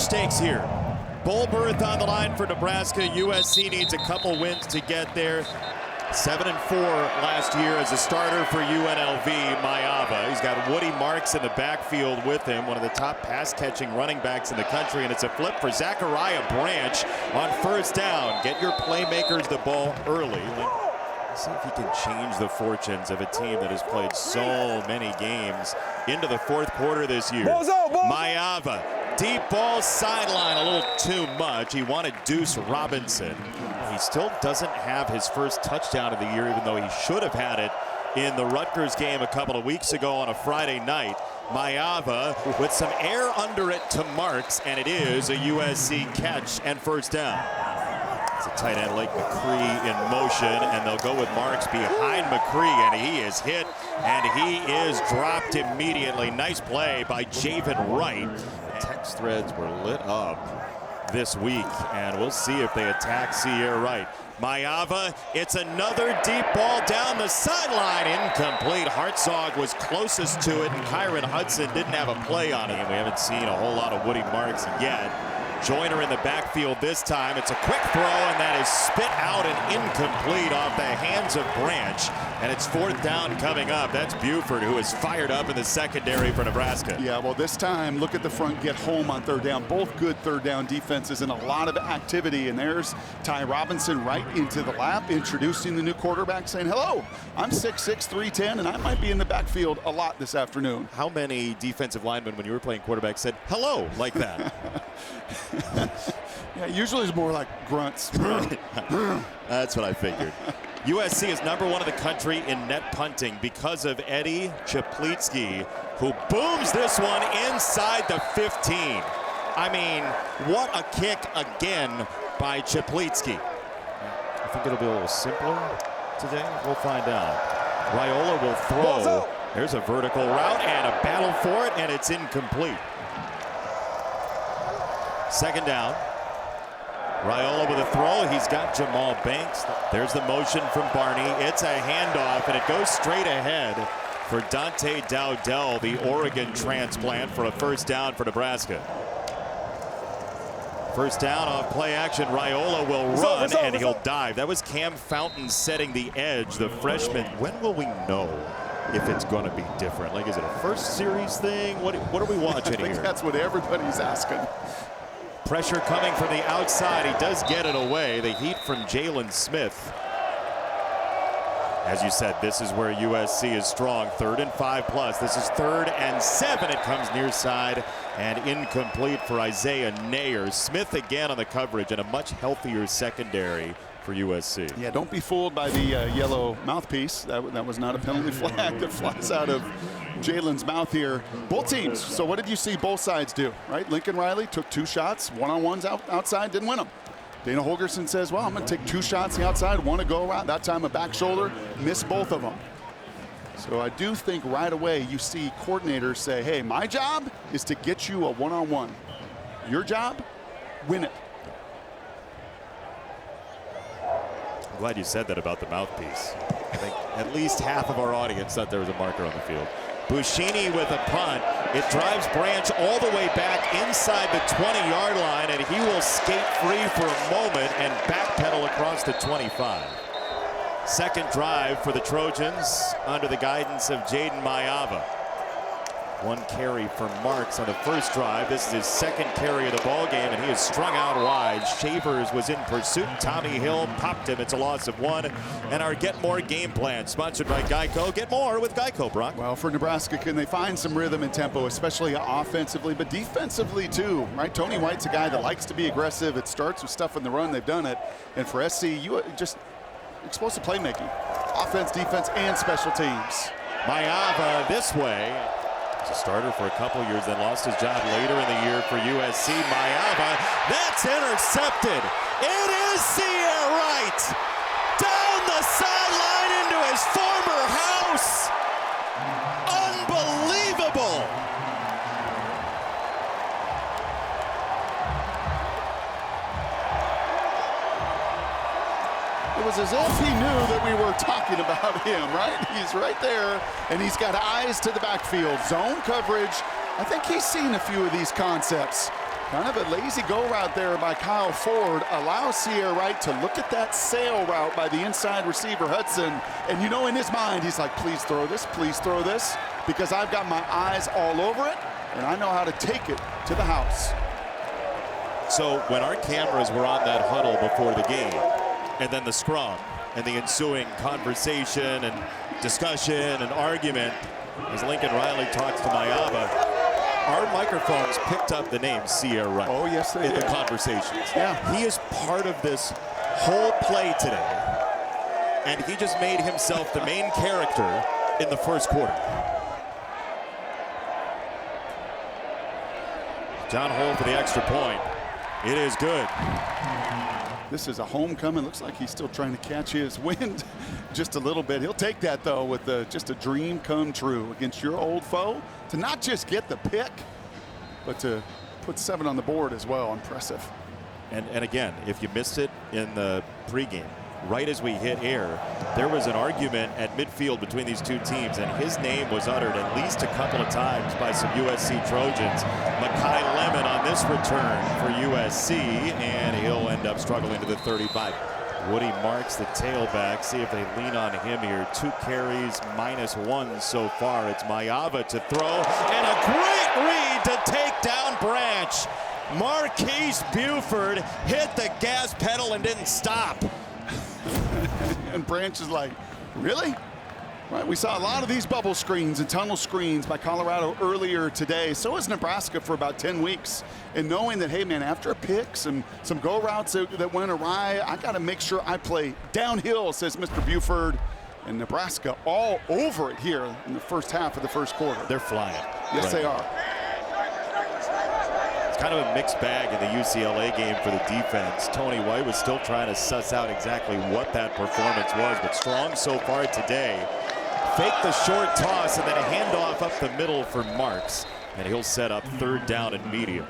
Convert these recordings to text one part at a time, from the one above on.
stakes here. Bowl berth on the line for Nebraska. USC needs a couple wins to get there. 7-4 last year as a starter for UNLV. Maiava. He's got Woody Marks in the backfield with him, one of the top pass-catching running backs in the country, and it's a flip for Zachariah Branch on first down. Get your playmakers the ball early. Let's see if he can change the fortunes of a team that has played so many games into the fourth quarter this year. Maiava, deep ball sideline, a little too much. He wanted Deuce Robinson. He still doesn't have his first touchdown of the year, even though he should have had it in the Rutgers game a couple of weeks ago on a Friday night. Maiava with some air under it to Marks, and it is a USC catch and first down. It's a tight end like McCree in motion, and they'll go with Marks behind McCree, and he is hit, and he is dropped immediately. Nice play by Jayden Wright. Text threads were lit up this week, and we'll see if they attack Sierra Wright. Maiava, it's another deep ball down the sideline, incomplete. Hartzog was closest to it, and Kyron Hudson didn't have a play on it. And we haven't seen a whole lot of Woody Marks yet. Joyner in the backfield this time. It's a quick throw, and that is spit out and incomplete off the hands of Branch. And it's fourth down coming up. That's Buford, who is fired up in the secondary for Nebraska. Yeah, well, this time, look at the front, get home on third down. Both good third down defenses and a lot of activity. And there's Ty Robinson right into the lap, introducing the new quarterback, saying, hello, I'm 6'6", 310, and I might be in the backfield a lot this afternoon. How many defensive linemen, when you were playing quarterback, said hello like that? Yeah, usually it's more like grunts. That's what I figured. USC is #1 in the country in net punting because of Eddie Chaplitsky, who booms this one inside the 15. I mean, what a kick again by Chaplitsky. I think it'll be a little simpler today. We'll find out. Raiola will throw. There's a vertical route and a battle for it, and it's incomplete. Second down. Raiola with a throw. He's got Jamal Banks. There's the motion from Barney. It's a handoff, and it goes straight ahead for Dante Dowdell, the Oregon transplant, for a first down for Nebraska. First down off play action. Raiola will run, and he'll dive. That was Cam Fountain setting the edge, the freshman. When will we know if it's going to be different? Like, is it a first series thing? What are we watching I think here? That's what everybody's asking. Pressure coming from the outside. He does get it away. The heat from Jalen Smith. As you said, this is where USC is strong. 3rd and 5+. This is 3rd and 7. It comes near side and incomplete for Isaiah Nayer. Smith again on the coverage, and a much healthier secondary for USC. Yeah, don't be fooled by the yellow mouthpiece. That was not a penalty flag that flies out of Jalen's mouth here. Both teams. So what did you see both sides do, right? Lincoln Riley took 2 shots, one-on-ones outside, didn't win them. Dana Holgerson says, well, I'm going to take 2 shots the outside, one to go around. That time a back shoulder, missed both of them. So I do think right away you see coordinators say, hey, my job is to get you a one-on-one. Your job, win it. I'm glad you said that about the mouthpiece. I think at least half of our audience thought there was a marker on the field. Buschini with a punt. It drives Branch all the way back inside the 20-yard line, and he will skate free for a moment and backpedal across the 25. Second drive for the Trojans under the guidance of Jayden Maiava. 1 carry for Marks on the first drive. This is his 2nd carry of the ball game, and he is strung out wide. Shavers was in pursuit. Tommy Hill popped him. It's a loss of 1. And our Get More game plan, sponsored by Geico. Get more with Geico, Brock. Well, for Nebraska, can they find some rhythm and tempo, especially offensively, but defensively too, right? Tony White's a guy that likes to be aggressive. It starts with stuff in the run. They've done it. And for SC, you just explosive playmaking, offense, defense, and special teams. Maiava this way. A starter for a couple years, then lost his job later in the year for USC. Maiava, that's intercepted. It is Sierra Wright down the sideline into his former house. Unbelievable. It was as if he knew that we were talking about him, right? He's right there, and he's got eyes to the backfield. Zone coverage. I think he's seen a few of these concepts. Kind of a lazy go route there by Kyle Ford. Allows Sierra Wright to look at that sail route by the inside receiver Hudson. And you know in his mind, he's like, please throw this, because I've got my eyes all over it, and I know how to take it to the house. So when our cameras were on that huddle before the game, and then the scrum, and the ensuing conversation and discussion and argument, as Lincoln Riley talks to Maiava, our microphones picked up the name Sierra Wright. Oh, yes, they did. In the conversations. Yeah. He is part of this whole play today, and he just made himself the main character in the first quarter. John Hole for the extra point. It is good. This is a homecoming. Looks like he's still trying to catch his wind just a little bit. He'll take that, though, with just a dream come true against your old foe. To not just get the pick, but to put 7 on the board as well. Impressive. And again, if you missed it in the pregame, right as we hit air, there was an argument at midfield between these two teams, and his name was uttered at least a couple of times by some USC Trojans. Makai Lemon on this return for USC, and he'll end up struggling to the 35. Woody Marks, the tailback. See if they lean on him here. 2 carries, -1 so far. It's Maiava to throw, and a great read to take down Branch. Marquise Buford hit the gas pedal and didn't stop. And Branch is like, really? Right, we saw a lot of these bubble screens and tunnel screens by Colorado earlier today. So is Nebraska for about 10 weeks. And knowing that, hey, man, after a pick, some go routes that went awry, I got to make sure I play downhill, says Mr. Buford. And Nebraska all over it here in the first half of the first quarter. They're flying. Yes, right. They are. It's kind of a mixed bag in the UCLA game for the defense. Tony White was still trying to suss out exactly what that performance was, but strong so far today. Fake the short toss and then a handoff up the middle for Marks, and he'll set up 3rd down and medium.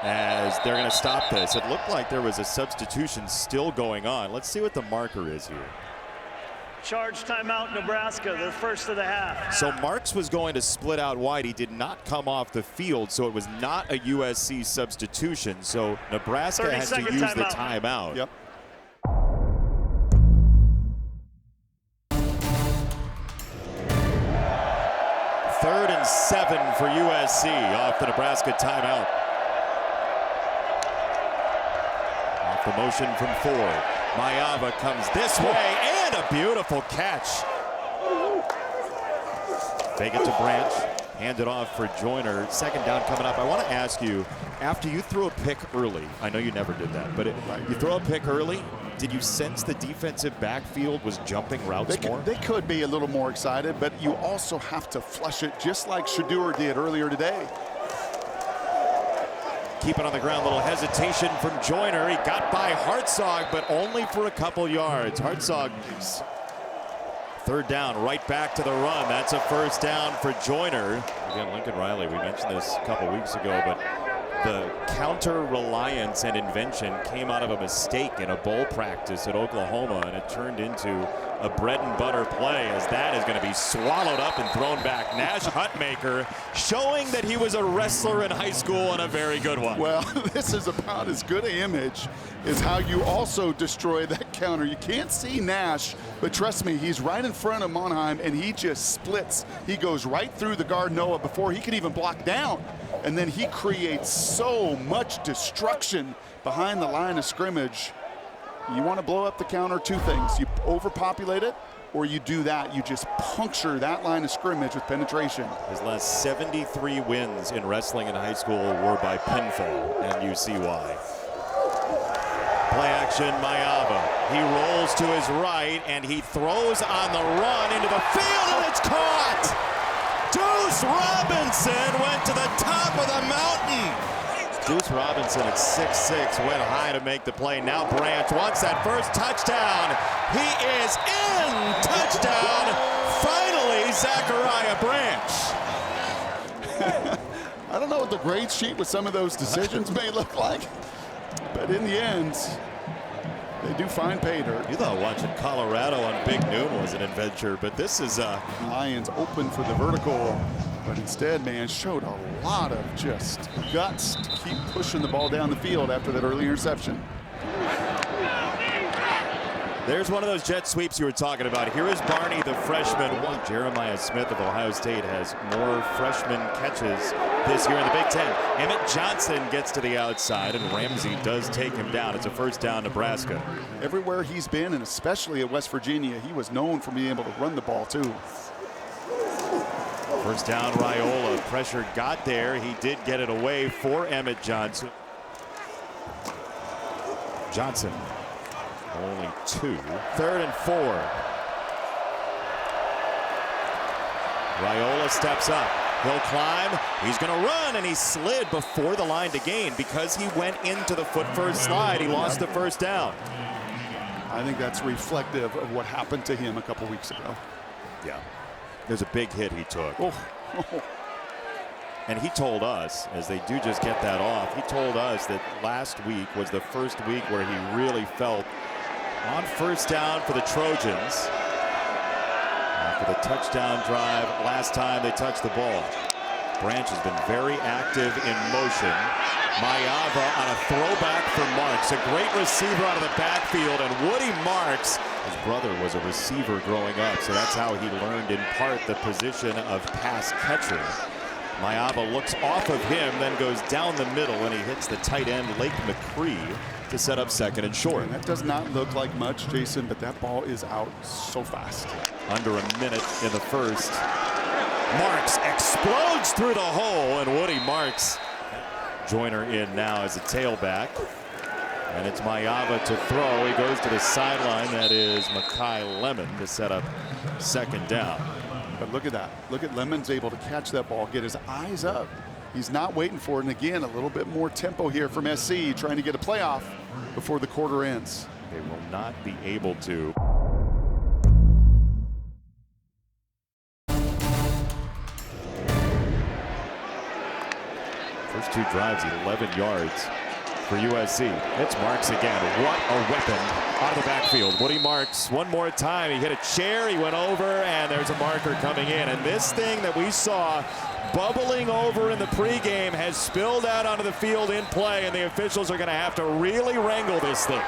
As they're going to stop this. It looked like there was a substitution still going on. Let's see what the marker is here. Charge timeout, Nebraska, the first of the half. So Marks was going to split out wide. He did not come off the field, so it was not a USC substitution. So Nebraska has to use the timeout. Yep. Third and 7 for USC off the Nebraska timeout. Off the motion from Ford. Maiava comes this way, and a beautiful catch. Fake it to Branch. Hand it off for Joyner. 2nd down coming up. I want to ask you, after you threw a pick early, I know you never did that, but you throw a pick early, did you sense the defensive backfield was jumping routes more? They could be a little more excited, but you also have to flush it just like Shedeur did earlier today. Keep it on the ground. Little hesitation from Joyner. He got by Hartzog, but only for a couple yards. Hartzog, 3rd down, right back to the run. That's a 1st down for Joyner. Again, Lincoln Riley, we mentioned this a couple weeks ago, but the counter-reliance and invention came out of a mistake in a bowl practice at Oklahoma, and it turned into a bread-and-butter play, as that is going to be swallowed up and thrown back. Nash Hutmaker showing that he was a wrestler in high school, and a very good one. Well, this is about as good an image as how you also destroy that counter. You can't see Nash, but trust me, he's right in front of Monheim, and he just splits. He goes right through the guard Noah before he can even block down. And then he creates so much destruction behind the line of scrimmage. You want to blow up the counter, 2 things. You overpopulate it, or you do that. You just puncture that line of scrimmage with penetration. His last 73 wins in wrestling in high school were by pinfall, and you see why. Play action, Maiava. He rolls to his right, and he throws on the run into the field, and it's caught! Deuce Robinson went to the top of the mountain. Deuce Robinson at 6'6" went high to make the play. Now Branch wants that first touchdown. He is in! Touchdown! Finally, Zachariah Branch. I don't know what the grade sheet with some of those decisions may look like, but in the end, they do find pay dirt. You thought watching Colorado on Big Noon was an adventure, but this is Lions open for the vertical, but instead, man, showed a lot of just guts to keep pushing the ball down the field after that early interception. There's one of those jet sweeps you were talking about. Here is Barney, the freshman. Jeremiah Smith of Ohio State has more freshman catches this year in the Big Ten. Emmett Johnson gets to the outside, and Ramsey does take him down. It's a first down, Nebraska. Everywhere he's been, and especially at West Virginia, he was known for being able to run the ball too. First down, Raiola. Pressure got there. He did get it away for Emmett Johnson. Johnson. Only 2. 3rd and 4. Raiola steps up. He'll climb. He's going to run, and he slid before the line to gain because he went into the foot first slide. He lost the first down. I think that's reflective of what happened to him a couple weeks ago. Yeah. There's a big hit he took. Oh. And he told us, as they do just get that off, he told us that last week was the first week where he really felt on first down for the Trojans after the touchdown drive last time they touched the ball. Branch has been very active in motion. Maiava on a throwback for Marks, a great receiver out of the backfield, and Woody Marks, his brother was a receiver growing up, so that's how he learned in part the position of pass catcher. Maiava looks off of him, then goes down the middle, and he hits the tight end Lake McCree to set up 2nd and short. And that does not look like much, Jason, but that ball is out so fast. Under a minute in the first. Marks explodes through the hole, and Woody Marks, Joyner in now as a tailback. And it's Maiava to throw. He goes to the sideline. That is Makai Lemon to set up 2nd down. But look at that. Look at Lemon's able to catch that ball, get his eyes up. He's not waiting for it. And again, a little bit more tempo here from SC, trying to get a playoff before the quarter ends. They will not be able to. First 2 drives, 11 yards for USC. It's Marks again. What a weapon out of the backfield. Woody Marks one more time. He hit a chair, he went over, and there's a marker coming in. And this thing that we saw bubbling over in the pregame has spilled out onto the field in play, and the officials are going to have to really wrangle this thing.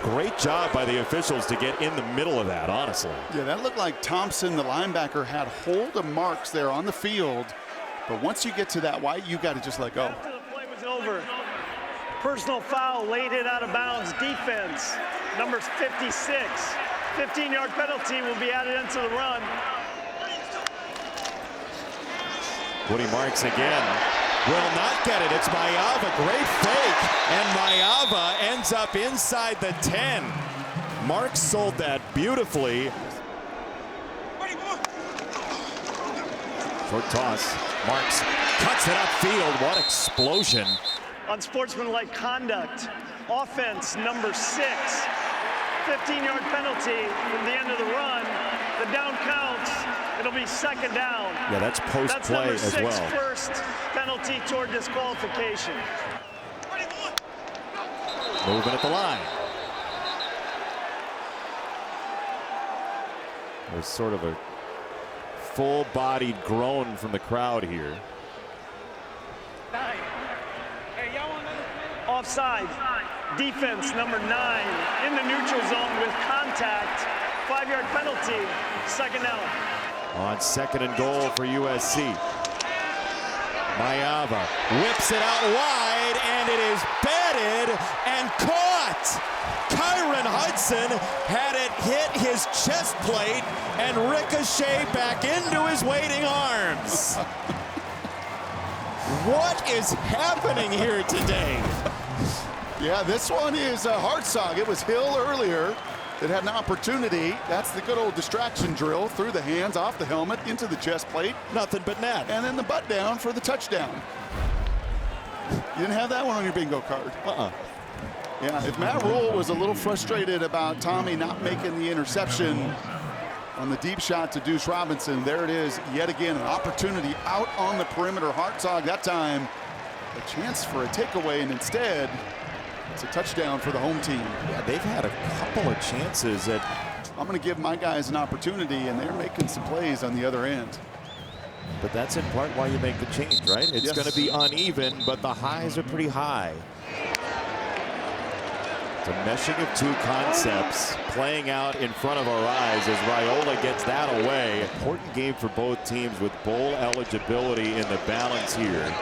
Great job by the officials to get in the middle of that, honestly. Yeah, that looked like Thompson, the linebacker, had hold of Marks there on the field. But once you get to that white, you got to just let go. After the play was over, personal foul, late hit out of bounds, defense, number 56. 15-yard penalty will be added into the run. Woody Marks again will not get it. It's Maiava, great fake, and Maiava ends up inside the 10. Marks sold that beautifully. Short toss. Marks cuts it upfield. What explosion. Unsportsmanlike conduct. Offense, number 6. 15-yard penalty from the end of the run. The down counts. It'll be 2nd down. Yeah, that's post-play as well. That's number 6 first penalty toward disqualification. Moving at the line. There's sort of a full-bodied groan from the crowd here. Offside. Defense, number 9, in the neutral zone with contact. 5-yard penalty, 2nd down. On 2nd and goal for USC. Maiava whips it out wide, and it is batted and caught. Kyron Hudson had it hit his chest plate and ricochet back into his waiting arms. What is happening here today? Yeah, this one is a Hartzog. It was Hill earlier that had an opportunity. That's the good old distraction drill. Through the hands, off the helmet, into the chest plate. Nothing but net. And then the butt down for the touchdown. You didn't have that one on your bingo card. Yeah, if Matt Rule was a little frustrated about Tommy not making the interception on the deep shot to Deuce Robinson, there it is yet again, an opportunity out on the perimeter. Hartzog that time, a chance for a takeaway, and instead, it's a touchdown for the home team. Yeah, they've had a couple of chances at. I'm going to give my guys an opportunity, and they're making some plays on the other end. But that's in part why you make the change, right? It's Yes. going to be uneven, but the highs are pretty high. It's a meshing of two concepts playing out in front of our eyes as Raiola gets that away. Important game for both teams with bowl eligibility in the balance here.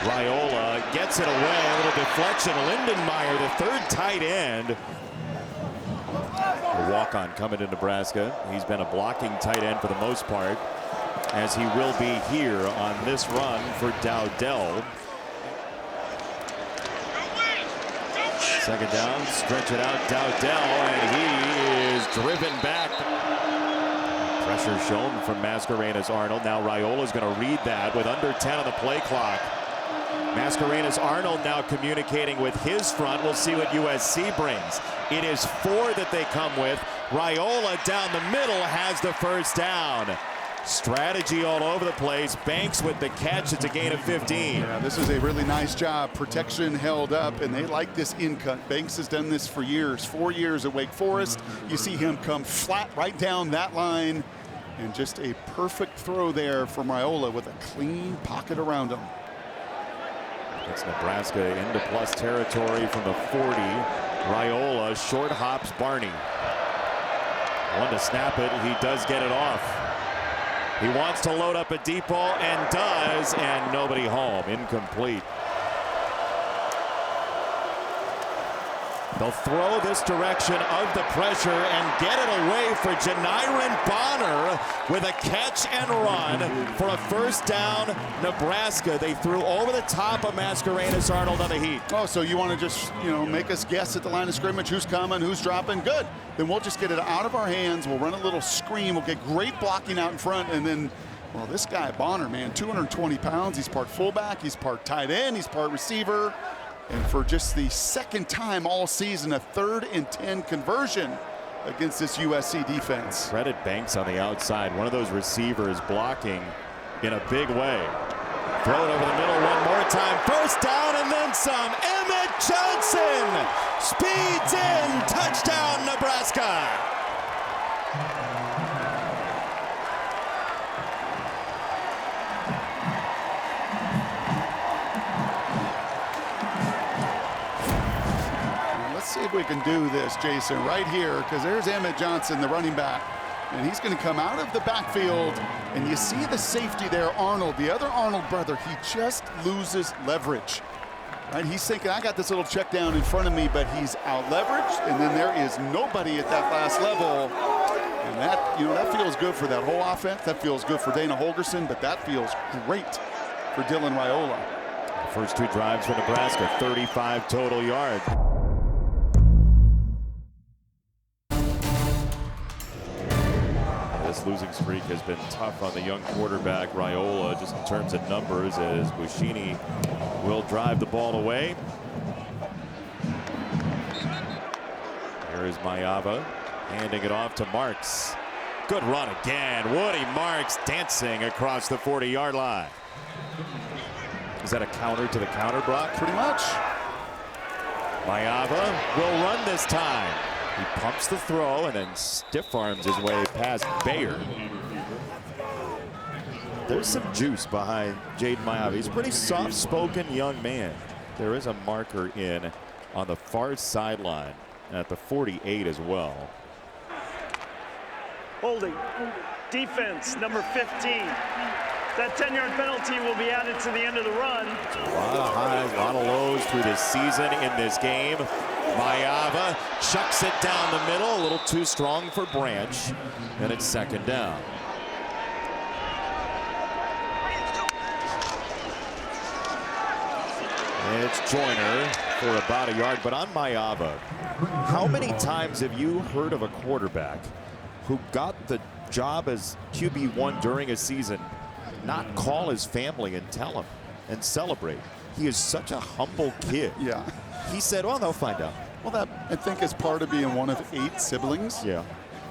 Raiola gets it away, a little deflection. Lindenmeyer, the third tight end. A walk-on coming to Nebraska. He's been a blocking tight end for the most part, as he will be here on this run for Dowdell. Second down, stretch it out, Dowdell, and he is driven back. Pressure shown from Mascarenas Arnold. Now Raiola's going to read that with under 10 on the play clock. Mascarenas Arnold now communicating with his front. We'll see what USC brings. It is 4 that they come with. Raiola down the middle has the first down. Strategy all over the place. Banks with the catch. It's a gain of 15. Yeah, this is a really nice job. Protection held up, and they like this in-cut. Banks has done this for years, 4 years at Wake Forest. You see him come flat right down that line, and just a perfect throw there from Raiola with a clean pocket around him. It's Nebraska into plus territory from the 40. Raiola short hops Barney. One to snap it. He does get it off. He wants to load up a deep ball and does, and nobody home. Incomplete. They'll throw this direction of the pressure and get it away for Janiron Bonner with a catch and run for a first down. Nebraska. They threw over the top of Mascarenas Arnold on the heat. Oh, so you want to just, make us guess at the line of scrimmage who's coming, who's dropping? Good. Then we'll just get it out of our hands. We'll run a little screen. We'll get great blocking out in front. And then, well, this guy, Bonner, man, 220 pounds. He's part fullback. He's part tight end. He's part receiver. And for just the second time all season, a 3rd and 10 conversion against this USC defense. Credit Banks on the outside. One of those receivers blocking in a big way. Throw it over the middle one more time. First down and then some. Emmett Johnson speeds in. Touchdown, Nebraska. Let's see if we can do this, Jason, right here, because there's Emmett Johnson, the running back, and he's going to come out of the backfield, and you see the safety there, Arnold, the other Arnold brother. He just loses leverage, right? He's thinking, I got this little check down in front of me, but he's out leveraged, and then there is nobody at that last level, and that, that feels good for that whole offense. That feels good for Dana Holgorsen, but that feels great for Dylan Raiola. First 2 drives for Nebraska, 35 total yards. This losing streak has been tough on the young quarterback Raiola, just in terms of numbers, as Buschini will drive the ball away. Here is Maiava handing it off to Marks. Good run again. Woody Marks dancing across the 40-yard line. Is that a counter to the counter, Brock? Pretty much. Maiava will run this time. He pumps the throw and then stiff arms his way past Bayer. There's some juice behind Jayden Maiava. He's a pretty soft-spoken young man. There is a marker in on the far sideline at the 48 as well. Holding. Defense, number 15. That 10-yard penalty will be added to the end of the run. A lot of highs, a lot of lows through this season in this game. Maiava chucks it down the middle, a little too strong for Branch, and it's second down. It's Joyner for about a yard, but on Maiava, how many times have you heard of a quarterback who got the job as QB1 during a season not call his family and tell him and celebrate? He is such a humble kid. Yeah. He said, well, they'll find out. Well, that, I think, is part of being one of 8 siblings. Yeah.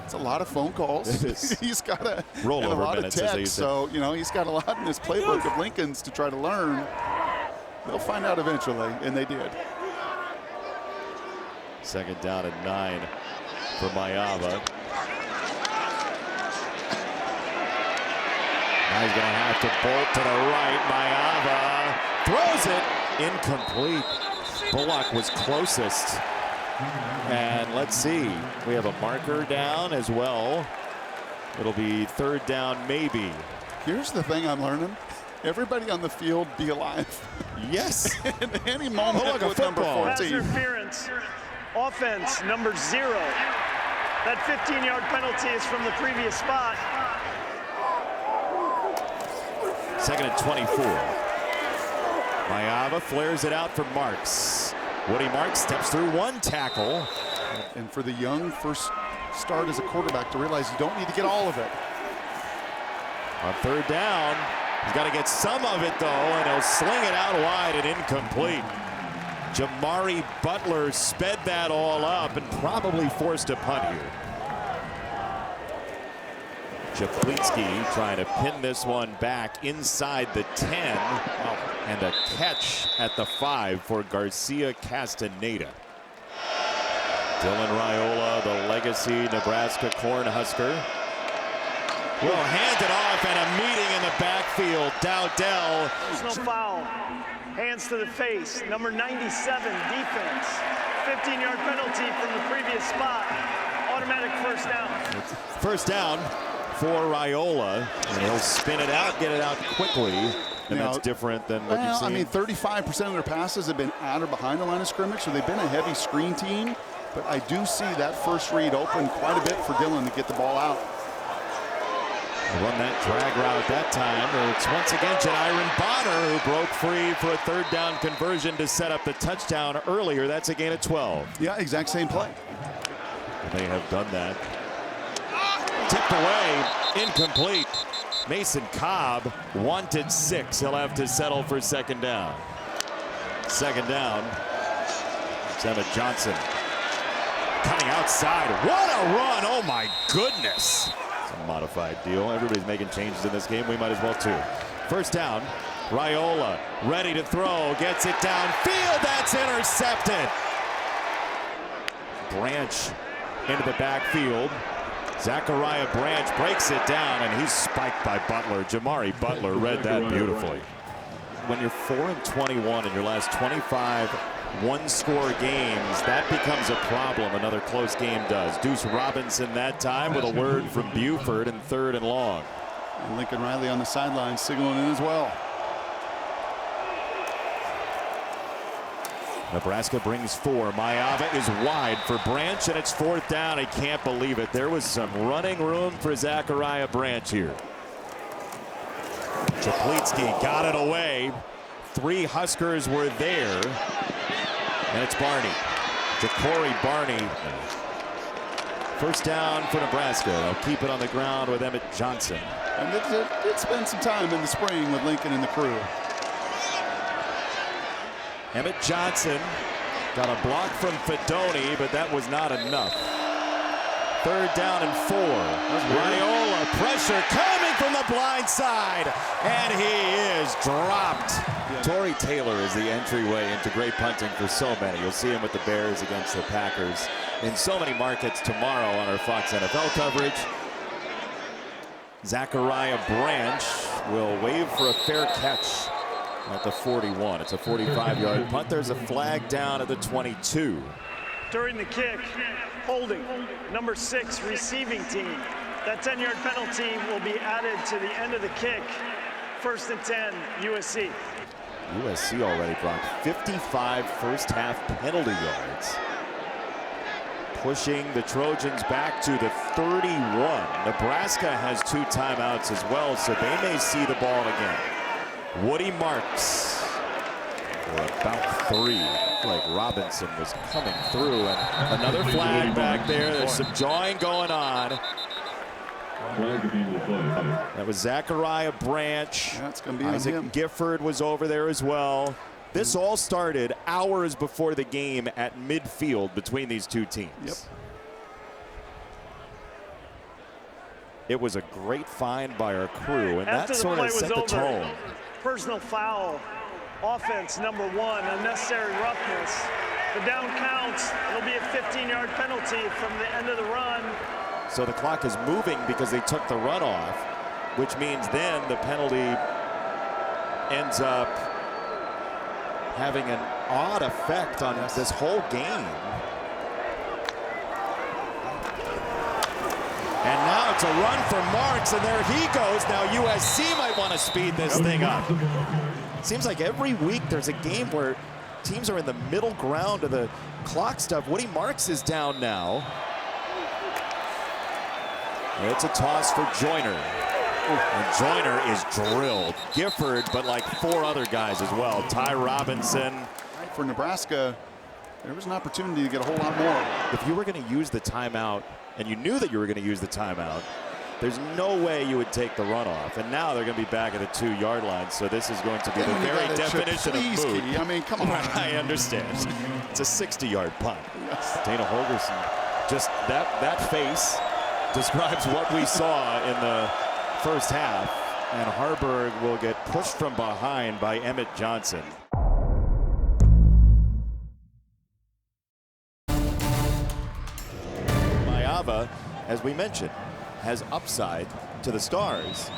It's a lot of phone calls. He's got a lot of texts, so, he's got a lot in his playbook of Lincoln's to try to learn. They'll find out eventually, and they did. Second down and 9 for Maiava. Now he's going to have to bolt to the right. Maiava throws it. Incomplete. Bullock was closest. And let's see. We have a marker down as well. It'll be third down maybe. Here's the thing I'm learning. Everybody on the field be alive. Yes. In any moment Bullock, a with number football. 14. Pass interference. Offense number 0. That 15-yard penalty is from the previous spot. Second and 24. Maiava flares it out for Marks. Woody Marks steps through one tackle. And for the young first start as a quarterback to realize you don't need to get all of it. On third down, he's got to get some of it though, and he'll sling it out wide and incomplete. Jamari Butler sped that all up and probably forced a punt here. Japlitsky trying to pin this one back inside the 10, and a catch at the 5 for Garcia Castaneda. Dylan Raiola, the legacy Nebraska Cornhusker, will hand it off, and a meeting in the backfield. Dowdell. There's no foul. Hands to the face. Number 97, defense. 15-yard penalty from the previous spot. Automatic first down. First down for Raiola, and he'll spin it out, get it out quickly, and that's different than what you've seen. I mean, 35% of their passes have been at or behind the line of scrimmage, so they've been a heavy screen team. But I do see that first read open quite a bit for Dylan to get the ball out. Run that drag route that time. It's once again Jayden Bonner who broke free for a third down conversion to set up the touchdown earlier. That's a gain of 12. Yeah, exact same play. They have done that. Tipped away, incomplete. Mason Cobb wanted 6. He'll have to settle for second down. Second down. It's Emmett Johnson coming outside. What a run! Oh my goodness! It's a modified deal. Everybody's making changes in this game. We might as well too. First down. Raiola ready to throw. Gets it downfield. That's intercepted. Branch into the backfield. Zachariah Branch breaks it down, and he's spiked by Butler. Jamari Butler read that beautifully. When you're 4-21 in your last 25 one-score games, that becomes a problem. Another close game does. Deuce Robinson that time with a word from Buford, and third and long. And Lincoln Riley on the sideline signaling in as well. Nebraska brings 4. Maiava is wide for Branch, and it's fourth down. I can't believe it. There was some running room for Zachariah Branch here. Japlitsky got it away. 3 Huskers were there. And it's Barney. Ja'Cory Barney. First down for Nebraska. They'll keep it on the ground with Emmett Johnson. And it spent some time in the spring with Lincoln and the crew. Emmett Johnson got a block from Fedoni, but that was not enough. Third down and 4. Raiola, pressure coming from the blind side, and he is dropped. Tory Taylor is the entryway into great punting for so many. You'll see him with the Bears against the Packers in so many markets tomorrow on our Fox NFL coverage. Zachariah Branch will wave for a fair catch at the 41. It's a 45-yard punt. There's a flag down at the 22. During the kick, holding, number 6 receiving team. That 10-yard penalty will be added to the end of the kick. First and 10, USC. USC already brought 55 first-half penalty yards, pushing the Trojans back to the 31. Nebraska has 2 timeouts as well, so they may see the ball again. Woody Marks for about 3. Like Robinson was coming through, and another flag back there. There's some jawing going on. That was Zachariah Branch. Yeah, it's going to be Isaac on him. Gifford was over there as well. This all started hours before the game at midfield between these 2 teams. Yep. It was a great find by our crew, and that sort of set the tone. Personal foul. Offense number 1, unnecessary roughness. The down counts. It'll be a 15-yard penalty from the end of the run. So the clock is moving because they took the run off. which means then the penalty ends up having an odd effect on this whole game. And now it's a run for Marks, and there he goes. Now USC might want to speed this thing up. Seems like every week there's a game where teams are in the middle ground of the clock stuff. Woody Marks is down now. It's a toss for Joyner. And Joyner is drilled. Gifford, but like 4 other guys as well. Ty Robinson. For Nebraska, there was an opportunity to get a whole lot more. If you were going to use the timeout, and you knew that you were going to use the timeout, there's no way you would take the runoff. And now they're going to be back at the 2-yard line. So this is going to be the very definition of moot. I mean, come on. I understand. It's a 60-yard punt. Yes. Dana Holgerson, just that face describes what we saw in the first half. And Harburg will get pushed from behind by Emmett Johnson. Maiava, as we mentioned, has upside to the Stars,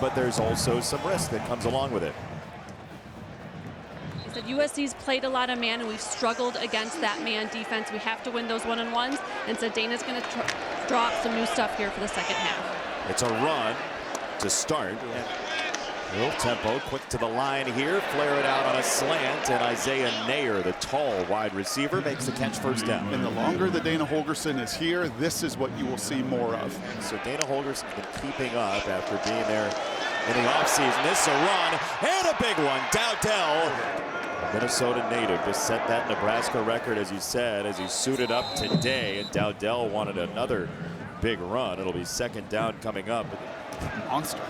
but there's also some risk that comes along with it. He said USC's played a lot of man, and we've struggled against that man defense. We have to win those one-on-ones, and so Dana's going to draw up some new stuff here for the second half. It's a run to start. Real tempo, quick to the line here, flare it out on a slant, and Isaiah Nair, the tall wide receiver, makes the catch first down. And the longer that Dana Holgerson is here, this is what you will see more of. So Dana Holgerson's been keeping up after being there in the offseason. This is a run, and a big one. Dowdell, Minnesota native, just set that Nebraska record, as you said, as he suited up today. And Dowdell wanted another big run. It'll be second down coming up. Monster.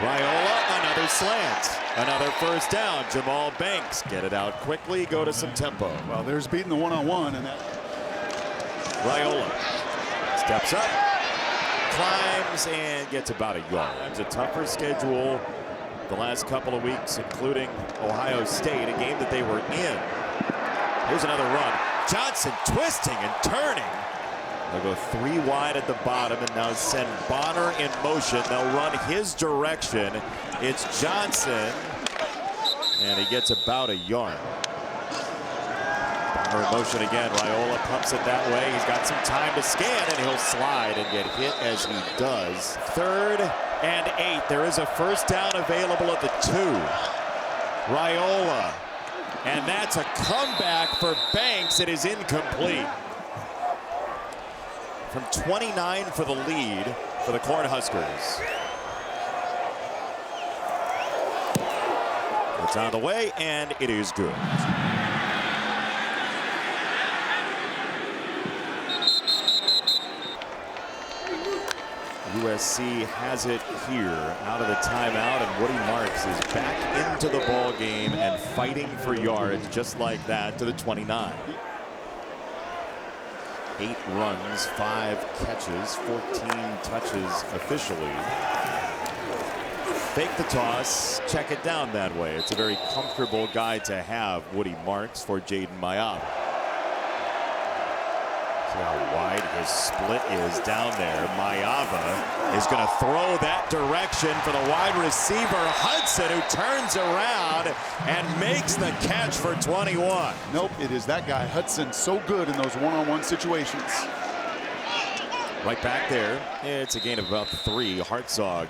Raiola, another slant, another first down. Jamal Banks, get it out quickly, go to some tempo. Well, there's beating the one-on-one, and that. Raiola steps up, climbs, and gets about a yard. It's a tougher schedule the last couple of weeks, including Ohio State, a game that they were in. Here's another run. Johnson twisting and turning. They'll go 3 wide at the bottom and now send Bonner in motion. They'll run his direction. It's Johnson, and he gets about a yard. Bonner in motion again. Raiola pumps it that way. He's got some time to scan, and he'll slide and get hit as he does. 3rd and 8. There is a first down available at the 2. Raiola, and that's a comeback for Banks. It is incomplete. From 29 for the lead for the Cornhuskers. It's on the way, and it is good. USC has it here out of the timeout, and Woody Marks is back into the ball game and fighting for yards just like that to the 29. 8 runs, 5 catches, 14 touches officially. Fake the toss, check it down that way. It's a very comfortable guy to have, Woody Marks, for Jayden Maiava. See how wide his split is down there. Maiava is going to throw that direction for the wide receiver, Hudson, who turns around and makes the catch for 21. Nope, it is that guy, Hudson, so good in those one-on-one situations. Right back there, it's a gain of about 3. Hartzog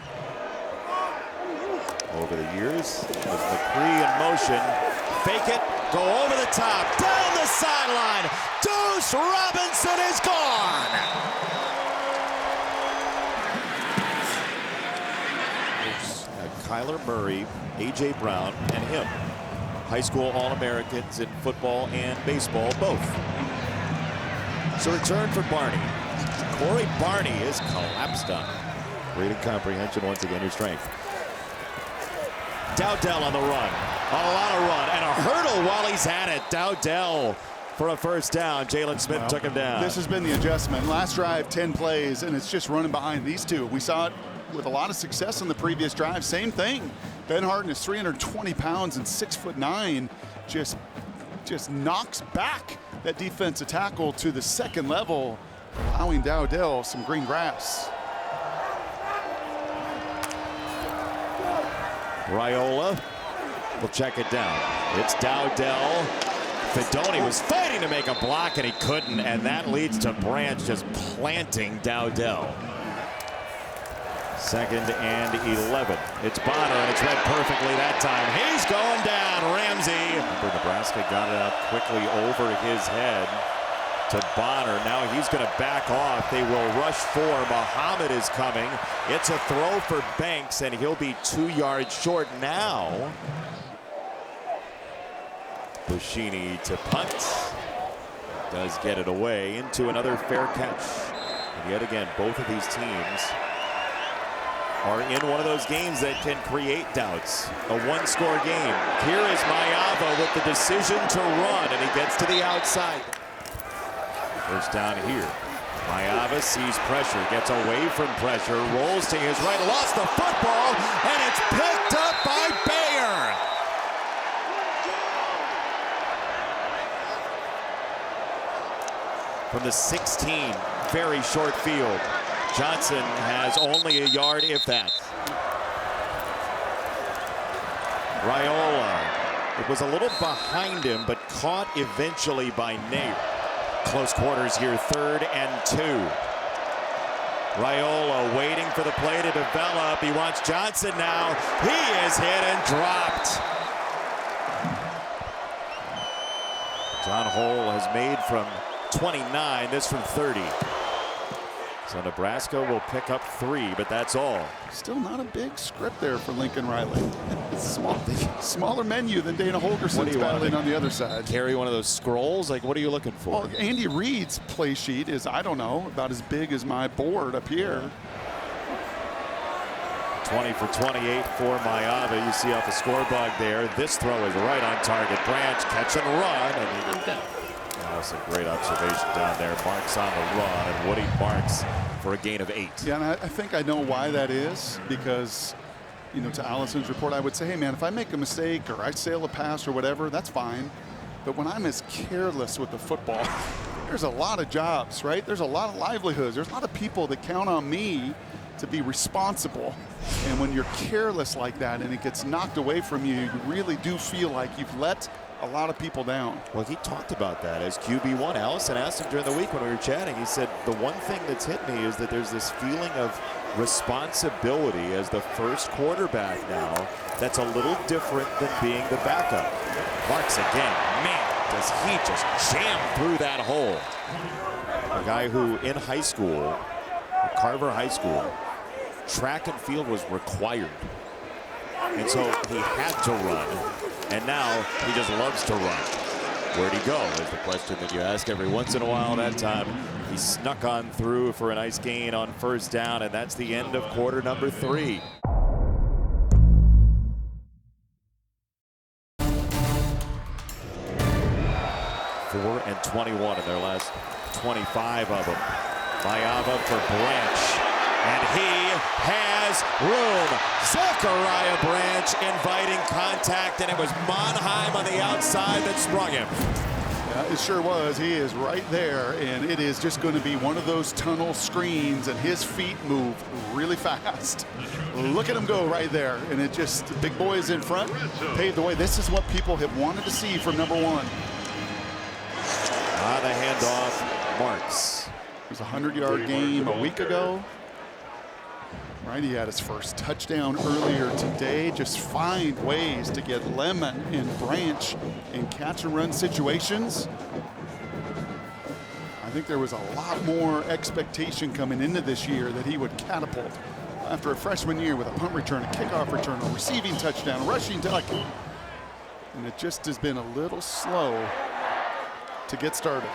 over the years. With McCree in motion, fake it, go over the top, down the sideline. Deuce Robinson is gone. Kyler Murray, A.J. Brown, and him. High school All-Americans in football and baseball, both. So return for Barney. Corey Barney is collapsed on. Reading comprehension, once again, your strength. Dowdell on the run. On a lot of run, and a hurdle while he's at it. Dowdell for a first down. Jalen Smith took him down. This has been the adjustment. Last drive, 10 plays, and it's just running behind these two. We saw it with a lot of success on the previous drive. Same thing. Ben Harden is 320 pounds and 6'9", just knocks back that defensive tackle to the second level, allowing Dowdell some green grass. Raiola will check it down. It's Dowdell. Fedoni was fighting to make a block and he couldn't, and that leads to Branch just planting Dowdell. 2nd and 11. It's Bonner, and it's read perfectly that time. He's going down. Ramsey. Nebraska got it out quickly over his head to Bonner. Now he's going to back off. They will rush 4. Muhammad is coming. It's a throw for Banks, and he'll be 2 yards short now. Bushini to punt. Does get it away into another fair catch. And yet again, both of these teams are in one of those games that can create doubts. A one-score game. Here is Maiava with the decision to run, and he gets to the outside. First down here. Maiava sees pressure, gets away from pressure, rolls to his right, lost the football, and it's picked up by Bayer. From the 16, very short field. Johnson has only a yard, if that. Raiola, it was a little behind him, but caught eventually by Nate. Close quarters here, 3rd and 2. Raiola waiting for the play to develop. He wants Johnson now. He is hit and dropped. John Hole has made from 29, this from 30. So Nebraska will pick up 3, but that's all. Still not a big script there for Lincoln Riley. Smaller menu than Dana Holgerson's battling on the other side. Carry one of those scrolls? Like, what are you looking for? Well, Andy Reid's play sheet is, I don't know, about as big as my board up here. 20 for 28 for Maiava. You see off the scoreboard there. This throw is right on target. Branch catch and run. And that's a great observation down there. Marks on the run, and Woody marks for a gain of 8. Yeah, and I think I know why that is, because, you know, to Allison's report, I would say, hey, man, if I make a mistake or I sail a pass or whatever, that's fine. But when I'm as careless with the football, there's a lot of jobs, right? There's a lot of livelihoods. There's a lot of people that count on me to be responsible. And when you're careless like that and it gets knocked away from you, you really do feel like you've let a lot of people down. Well, he talked about that as QB1. Allison asked him during the week when we were chatting. He said, the one thing that's hit me is that there's this feeling of responsibility as the first quarterback now that's a little different than being the backup. Marks again. Man, does he just jam through that hole. A guy who in high school, Carver High School, track and field was required. And so he had to run. And now he just loves to run. Where'd he go is the question that you ask every once in a while. That time he snuck on through for a nice gain on first down, and that's the end of quarter number 3. 4 and 21 in their last 25 of them. Maiava for Branch. And he has room. Zachariah Branch inviting contact, and it was Monheim on the outside that sprung him. Yeah, it sure was. He is right there, and it is just going to be one of those tunnel screens, and his feet move really fast. Look at him go right there, and it just, the big boys in front paved the way. This is what people have wanted to see from number 1. The handoff, Marks. It was a 100-yard game a week ago. Right, he had his first touchdown earlier today. Just find ways to get Lemon and Branch in catch and run situations. I think there was a lot more expectation coming into this year that he would catapult after a freshman year with a punt return, a kickoff return, a receiving touchdown, rushing touchdown. And it just has been a little slow to get started.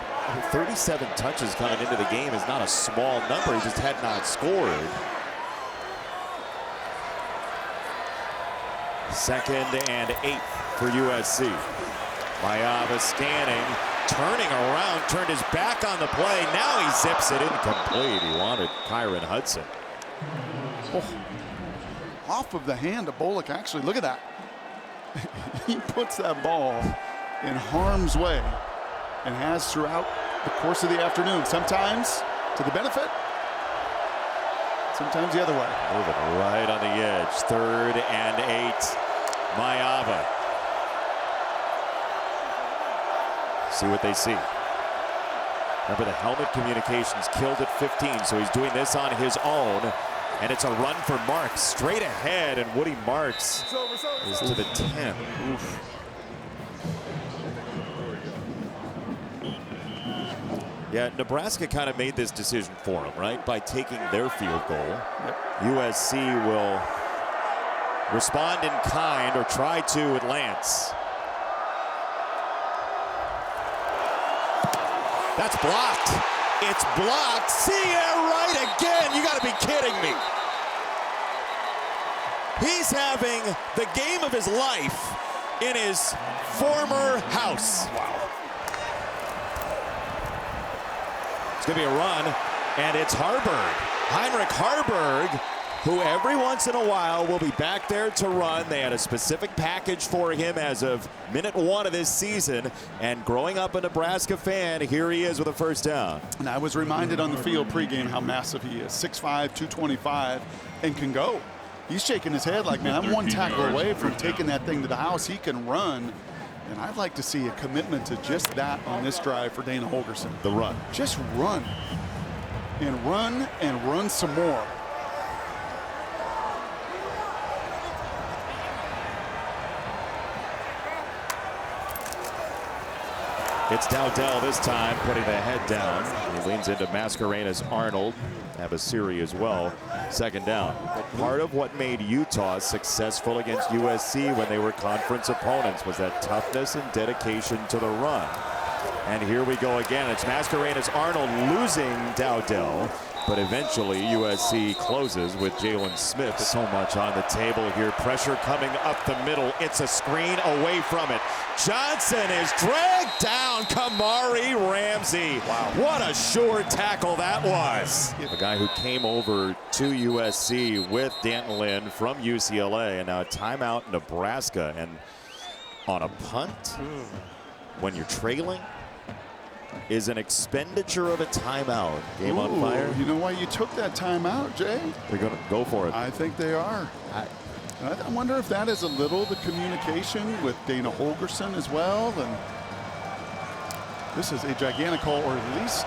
37 touches coming into the game is not a small number. He just had not scored. 2nd and 8 for USC. Maiava scanning, turning around, turned his back on the play. Now he zips it incomplete. He wanted Kyron Hudson. Oh, off of the hand of Bullock, actually. Look at that. He puts that ball in harm's way and has throughout the course of the afternoon. Sometimes to the benefit, sometimes the other way. Moving right on the edge. 3rd and 8. Maiava. See what they see. Remember, the helmet communications killed at 15, so he's doing this on his own. And it's a run for Marks straight ahead, and Woody Marks is to the 10. Oof. Yeah, Nebraska kind of made this decision for him, right? By taking their field goal. Yep. USC will respond in kind, or try to, with Lance. That's blocked. It's blocked. See ya right again. You got to be kidding me. He's having the game of his life in his former house. Wow. It's going to be a run, and it's Harburg. Heinrich Harburg, who every once in a while will be back there to run. They had a specific package for him as of minute 1 of this season. And growing up a Nebraska fan, here he is with a first down. And I was reminded on the field pregame how massive he is. 6'5", 225, and can go. He's shaking his head like, man, I'm one tackle away from taking that thing to the house. He can run. And I'd like to see a commitment to just that on this drive for Dana Holgorsen. The run. Just run. And run some more. It's Dowdell this time, putting the head down. He leans into Mascarena's Arnold. Abasiri as well. Second down. Part of what made Utah successful against USC when they were conference opponents was that toughness and dedication to the run. And here we go again. It's Mascarena's Arnold losing Dowdell. But eventually USC closes with Jalen Smith. So much on the table here. Pressure coming up the middle. It's a screen away from it. Johnson is dragged down. Kamari Ramsey. Wow. What a sure tackle that was. A guy who came over to USC with Danton Lynn from UCLA. And now a timeout Nebraska. And on a punt, when you're trailing, is an expenditure of a timeout. Game on fire. You know why you took that timeout, Jay? They're going to go for it. I think they are. I wonder if that is a little the communication with Dana Holgorsen as well. And this is a gigantic call, or at least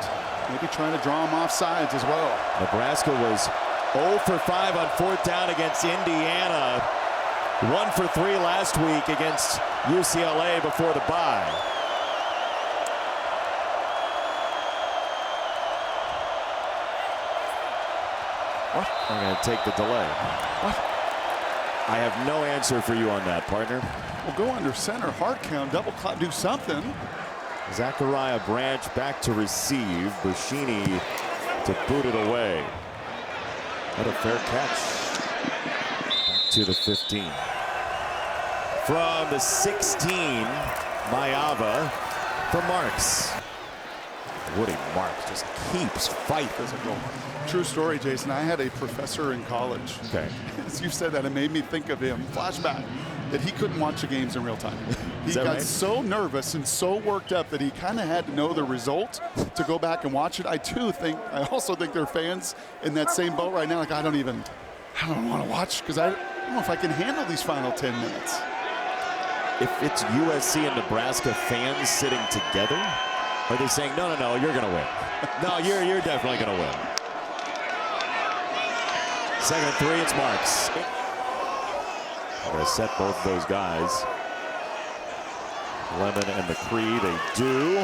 maybe trying to draw him off sides as well. Nebraska was 0 for 5 on 4th down against Indiana. 1 for 3 last week against UCLA before the bye. What? I'm going to take the delay. What? I have no answer for you on that, partner. Well, go under center, hard count, double clap, do something. Zachariah Branch back to receive. Bushini to boot it away. What a fair catch. Back to the 15. From the 16, Maiava for Marks. Woody Marks just keeps fighting. True story, Jason. I had a professor in college. Okay. As you said that, it made me think of him. Flashback. That he couldn't watch the games in real time. He got right? So nervous and so worked up that he kind of had to know the result to go back and watch it. I also think there are fans in that same boat right now. Like, I don't want to watch because I don't know if I can handle these final 10 minutes. If it's USC and Nebraska fans sitting together, are they saying, no, you're going to win? No, you're definitely going to win. 2nd and 3, it's Marks. I'm going to set both of those guys. Lemon and McCree, they do.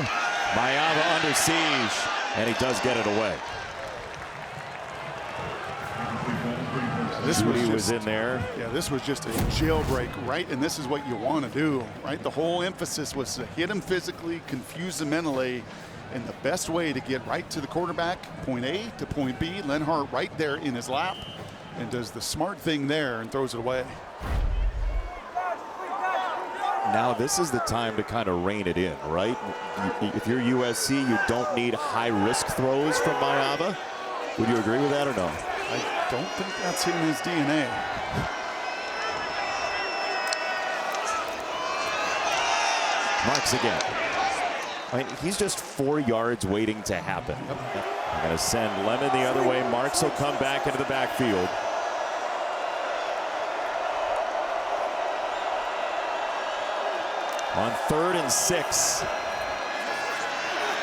Maiava under siege, and he does get it away. This was in there. Yeah, this was just a jailbreak, right? And this is what you want to do, right? The whole emphasis was to hit him physically, confuse him mentally, and the best way to get right to the quarterback, point A to point B, Lenhart right there in his lap, and does the smart thing there and throws it away. Now this is the time to kind of rein it in, right? If you're USC, you don't need high-risk throws from Maiava. Would you agree with that or no? I don't think that's in his DNA. Marks again. I mean, he's just 4 yards waiting to happen. I'm going to send Lemon the other way. Marks will come back into the backfield. On 3rd and 6.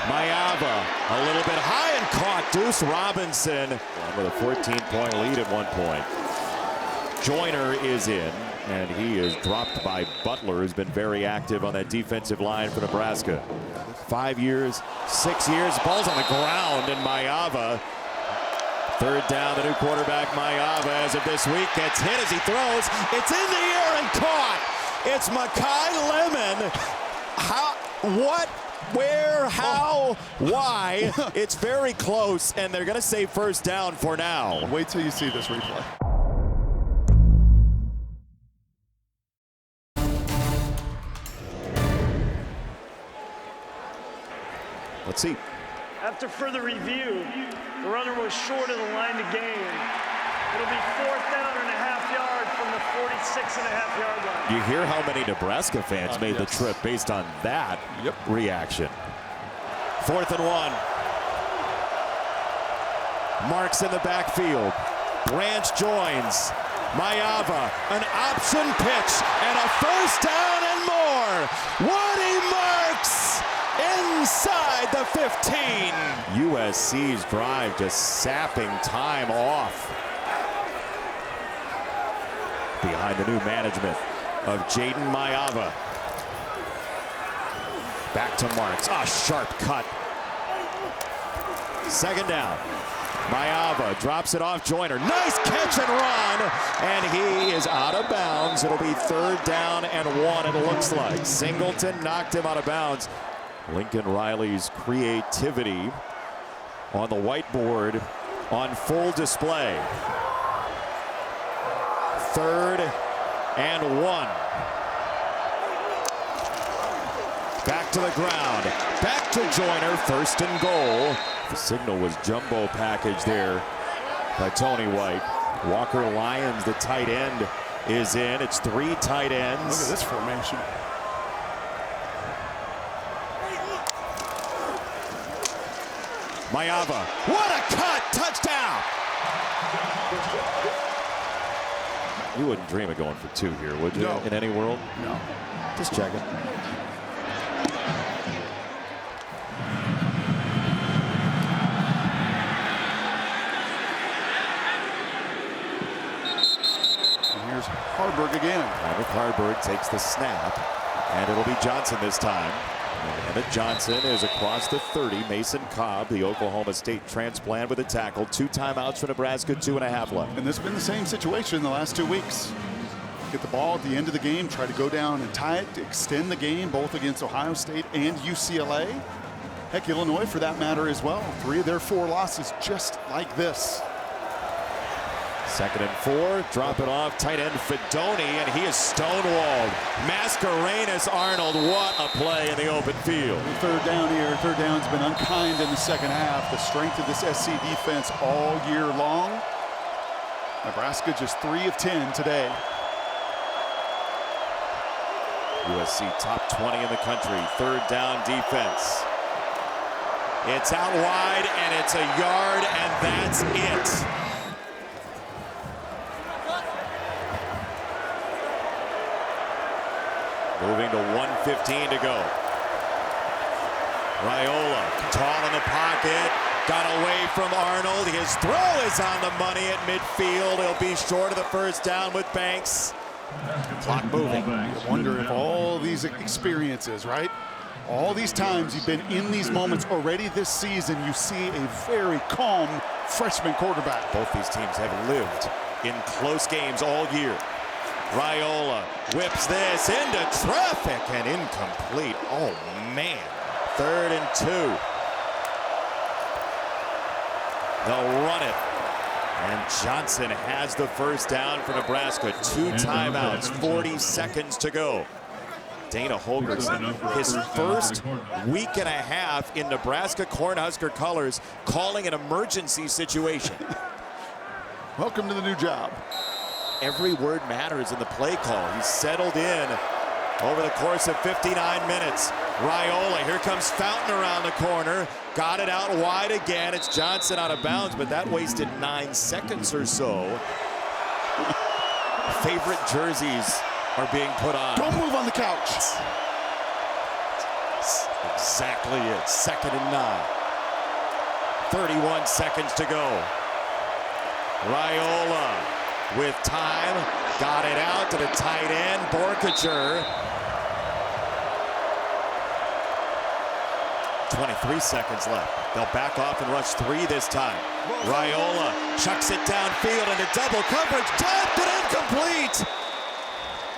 Maiava a little bit high and caught. Deuce Robinson with a 14-point lead at one point. Joyner is in, and he is dropped by Butler, who's been very active on that defensive line for Nebraska. 5 years, 6 years, ball's on the ground, and Maiava, 3rd down, the new quarterback Maiava, as of this week, gets hit as he throws. It's in the air and caught. It's Makai Lemon. How, what, where, how, why? It's very close, and they're going to say 1st down for now. Wait till you see this replay. Let's see. After further review, the runner was short of the line to gain. It'll be 4th down and a half yard from the 46.5-yard line. You hear how many Nebraska fans made the trip based on that reaction. 4th and 1. Marks in the backfield. Branch joins. Maiava, an option pitch, and a 1st down and more. Woody Marks inside the 15. USC's drive just sapping time off. Behind the new management of Jayden Maiava. Back to Marks. A sharp cut. 2nd down. Maiava drops it off Joyner. Nice catch and run. And he is out of bounds. It'll be 3rd down and 1, it looks like. Singleton knocked him out of bounds. Lincoln Riley's creativity on the whiteboard on full display. 3rd and 1. Back to the ground. Back to Joyner. 1st and goal. The signal was jumbo package there by Tony White. Walker Lyons, the tight end, is in. It's 3 tight ends. Look at this formation. Maiava. What a cut! Touchdown! You wouldn't dream of going for 2 here, would you? No. In any world? No. Just checking. And here's Harburg again. Patrick Harburg takes the snap, and it'll be Johnson this time. Emmett Johnson is across the 30. Mason Cobb, the Oklahoma State transplant, with a tackle. 2 timeouts for Nebraska, 2.5 left. And this has been the same situation the last 2 weeks. Get the ball at the end of the game, try to go down and tie it to extend the game, both against Ohio State and UCLA. Heck, Illinois for that matter as well. 3 of their 4 losses just like this. 2nd and 4, drop it off, tight end Fedoni, and he is stonewalled. Mascarenas Arnold, what a play in the open field. 3rd down here. 3rd down's been unkind in the 2nd half. The strength of this SC defense all year long. Nebraska just 3 of 10 today. USC top 20 in the country, 3rd down defense. It's out wide, and it's a yard, and that's it. Moving to 1:15 to go. Raiola, tall in the pocket, got away from Arnold. His throw is on the money at midfield. He'll be short of the 1st down with Banks. Clock moving. I wonder if all these experiences, right? All these times you've been in these moments already this season, you see a very calm freshman quarterback. Both these teams have lived in close games all year. Raiola whips this into traffic and incomplete. Oh, man. 3rd and 2. They'll run it. And Johnson has the 1st down for Nebraska. 2 timeouts, 40 seconds to go. Dana Holgerson, his 1st week and a half in Nebraska Cornhusker colors, calling an emergency situation. Welcome to the new job. Every word matters in the play call. He's settled in over the course of 59 minutes. Raiola, here comes Fountain around the corner. Got it out wide again. It's Johnson out of bounds, but that wasted 9 seconds or so. Favorite jerseys are being put on. Don't move on the couch. exactly it. 2nd and 9. 31 seconds to go. Raiola with time. Got it out to the tight end, Borkacher. 23 seconds left. They'll back off and rush 3 this time. Raiola chucks it downfield into double coverage. Tapped and incomplete.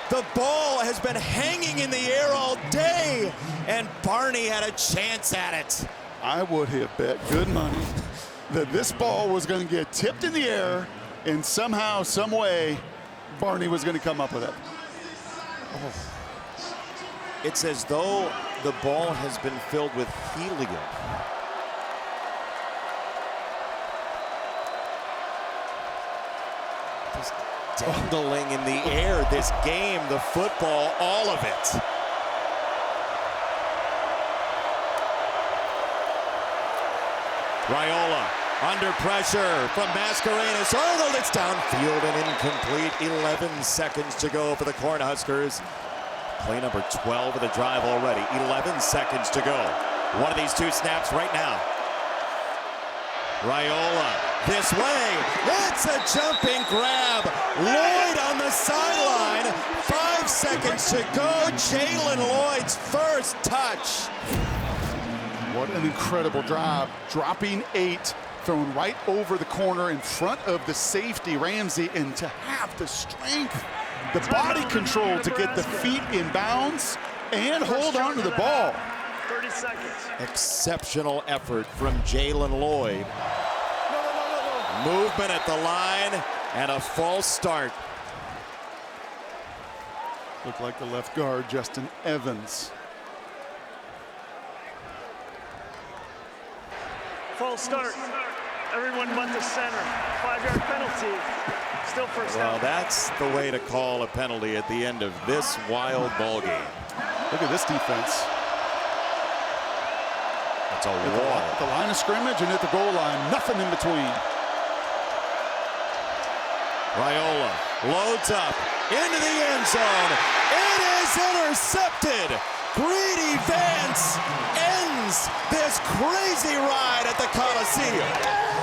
The ball has been hanging in the air all day, and Barney had a chance at it. I would have bet good money that this ball was going to get tipped in the air, and somehow, some way, Barney was going to come up with it. Oh. It's as though the ball has been filled with helium. Just dangling in the air, this game, the football, all of it. Raiola under pressure from Mascarenas. Arnold, it's downfield and incomplete. 11 seconds to go for the Cornhuskers. Play number 12 of the drive already. 11 seconds to go. One of these 2 snaps right now. Raiola this way. It's a jumping grab. Lloyd on the sideline. 5 seconds to go. Jaylen Lloyd's first touch. What an incredible drive. Dropping 8, thrown right over the corner in front of the safety, Ramsey, and to have the strength, the body control to get the feet in bounds and hold on to the ball. 30 seconds. Exceptional effort from Jaylen Lloyd. Movement at the line and a false start. Looked like the left guard, Justin Evans. False start. Everyone but the center. 5-yard penalty. Still first down. Well, that's the way to call a penalty at the end of this wild ball game. Look at this defense. It's a wall. At the line of scrimmage and at the goal line, nothing in between. Raiola loads up into the end zone. It is intercepted. Greedy Vance ends this crazy ride at the Coliseum.